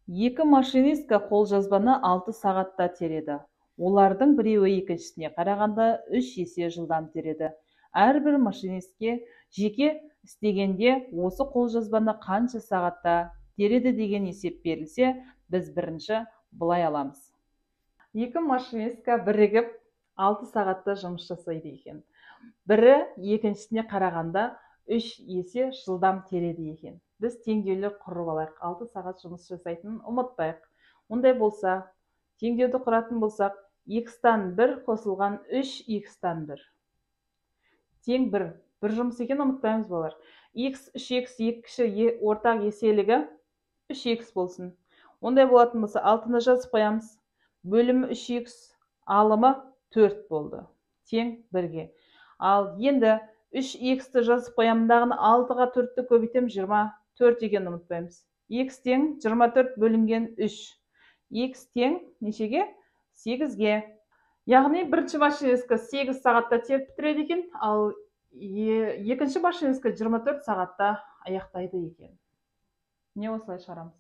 Екі машинистка қолжазбаны 6 сағатта тереді. Олардың біреуі екіншісіне қарағанда 3 есе жылдам тереді. Әрбір машинистке жеке істегенде осы қолжазбаны қанша сағатта тереді деген есеп берілсе, біз бірінші былай аламыз. Екі машинистка бірігіп 6 сағатта жұмыс жасайды екен. Бірі екіншісіне қарағанда 3 есе жылдам тереді екен. Біз теңдеулі құрып алайық. 6 сағат жұмыс жасайтынын ұмытпайық. Ондай болса, теңдеуді құратын болсақ, x-тан 1 қосылған 3x-тан 1. Тең 1. Бір жұмыс екен ұмытпаймыз болар. x, 3x, екінші ортақ еселігі 3x болсын. Ондай болатын болса, алтыны жазып қоямыз. Бөлімі 3x, алымы 4 болды. Тең 1-ге. Ал енді 3x-ті жазып қоямындағыны 6-ға 4-ті көбейтем 24 деген ұмытпаймыз. X тең 24 бөлінген 3. X тең нешеге? 8-ге. Яғни бірінші машинистка 8 сағатта теріп бітіреді екен, ал екінші машинистка 24 сағатта аяқтайды екен. Не осылай шығарамыз?